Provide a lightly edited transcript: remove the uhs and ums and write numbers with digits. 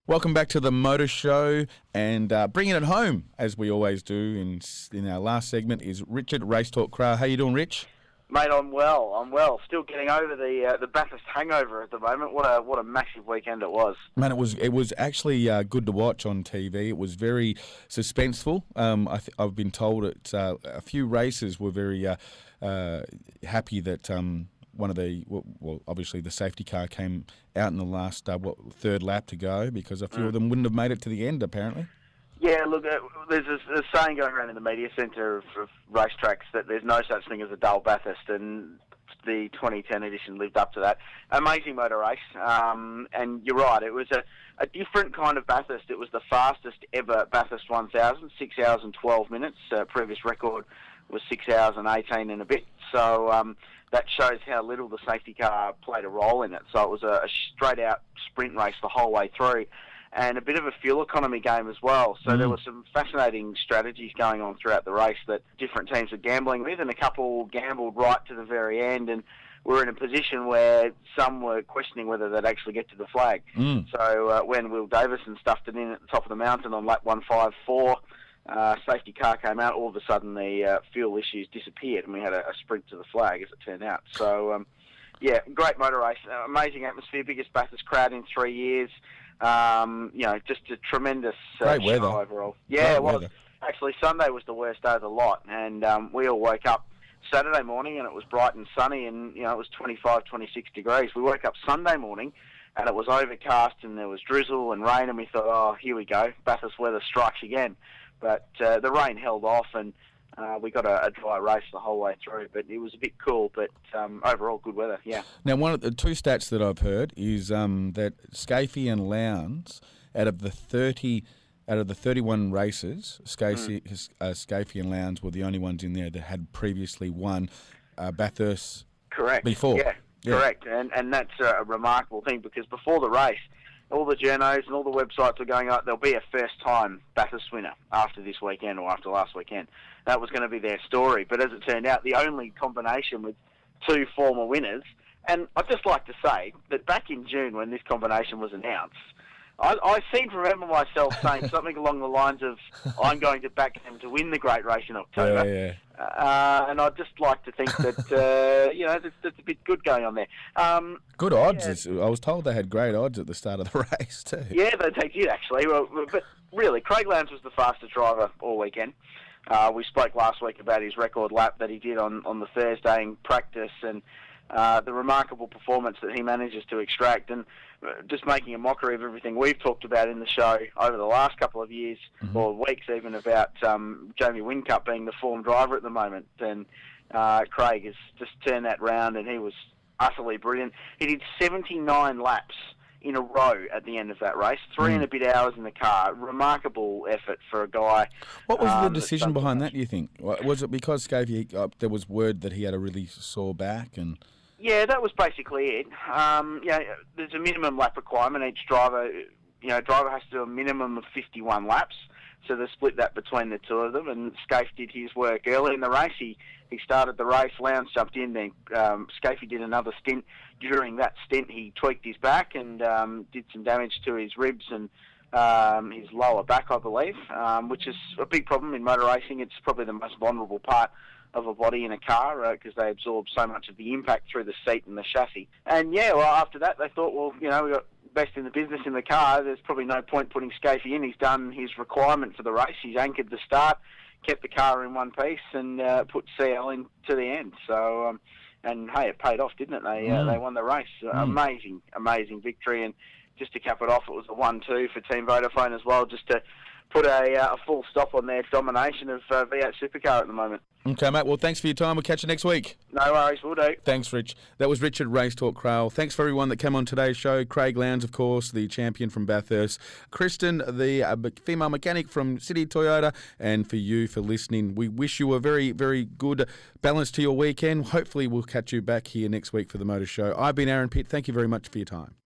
Welcome back to the Motor Show, and bringing it home, as we always do in our last segment, is Richard Race Talk Crail. How you doing, Rich? Mate, I'm well. Still getting over the Bathurst hangover at the moment. What a massive weekend it was. Man, it was actually good to watch on TV. It was very suspenseful. I've been told a few races were very happy that one of the obviously the safety car came out in the last third lap to go, because a few of them wouldn't have made it to the end apparently. Yeah, look, there's a saying going around in the media centre of racetracks that there's no such thing as a dull Bathurst, and the 2010 edition lived up to that. Amazing motor race, and you're right, it was a different kind of Bathurst. It was the fastest ever Bathurst 1000, 6 hours and 12 minutes. Previous record was 6 hours and 18 and a bit. So that shows how little the safety car played a role in it. So it was a straight-out sprint race the whole way through, and a bit of a fuel economy game as well. So there were some fascinating strategies going on throughout the race that different teams were gambling with, and a couple gambled right to the very end, and we're in a position where some were questioning whether they'd actually get to the flag. So when Will Davison stuffed it in at the top of the mountain on lap 154, safety car came out, all of a sudden the fuel issues disappeared, and we had a sprint to the flag, as it turned out. So, yeah, great motor race, amazing atmosphere, biggest Bathurst crowd in 3 years. Just a tremendous great weather show overall. Yeah, it was. Actually, Sunday was the worst day of the lot, and we all woke up Saturday morning and it was bright and sunny, and it was 25, 26 degrees. We woke up Sunday morning and it was overcast and there was drizzle and rain, and we thought, oh, here we go, Bathurst weather strikes again. But the rain held off, and we got a dry race the whole way through. But it was a bit cool, but overall good weather, yeah. Now, one of the two stats that I've heard is that Scafie and Lowndes, out of the 31 races, Scafie and Lowndes were the only ones in there that had previously won Bathurst before. Yeah, correct. And that's a remarkable thing, because before the race, all the journos and all the websites were going, there'll be a first-time Bathurst winner after this weekend or after last weekend. That was going to be their story. But as it turned out, the only combination with two former winners, and I'd just like to say that back in June when this combination was announced, I seem to remember myself saying something along the lines of, I'm going to back them to win the great race in October. And I'd just like to think that, that's a bit good going on there. Good odds. Yeah. I was told they had great odds at the start of the race too. Yeah, they did actually. Well, but really, Craig Lowndes was the fastest driver all weekend. We spoke last week about his record lap that he did on the Thursday in practice, and the remarkable performance that he manages to extract, and just making a mockery of everything we've talked about in the show over the last couple of years, or weeks even, about Jamie Whincup being the form driver at the moment. And Craig has just turned that round, and he was utterly brilliant. He did 79 laps in a row at the end of that race, 3 and a bit hours in the car. Remarkable effort for a guy. What was the decision behind that, do you think? Was it because Scafie, there was word that he had a really sore back? Yeah, that was basically it. There's a minimum lap requirement. Each driver has to do a minimum of 51 laps. So they split that between the two of them, and Scafie did his work early in the race. He started the race, Lowndes jumped in, then Scafie did another stint. During that stint, he tweaked his back and did some damage to his ribs and his lower back, I believe, which is a big problem in motor racing. It's probably the most vulnerable part of a body in a car, because they absorb so much of the impact through the seat and the chassis. And after that they thought, we got best in the business in the car, there's probably no point putting Scafie in. He's done his requirement for the race. He's anchored the start, kept the car in one piece, and put CL in to the end. So, and hey, it paid off, didn't it? They won the race. Amazing victory. And just to cap it off, it was a 1-2 for Team Vodafone as well, just to put a full stop on their domination of V8 Supercar at the moment. Okay, mate. Well, thanks for your time. We'll catch you next week. No worries. We'll do. Thanks, Rich. That was Richard Race Talk Crail. Thanks for everyone that came on today's show. Craig Lowndes, of course, the champion from Bathurst. Kristen, the female mechanic from City Toyota. And for you for listening. We wish you a very, very good balance to your weekend. Hopefully we'll catch you back here next week for the Motor Show. I've been Aaron Pitt. Thank you very much for your time.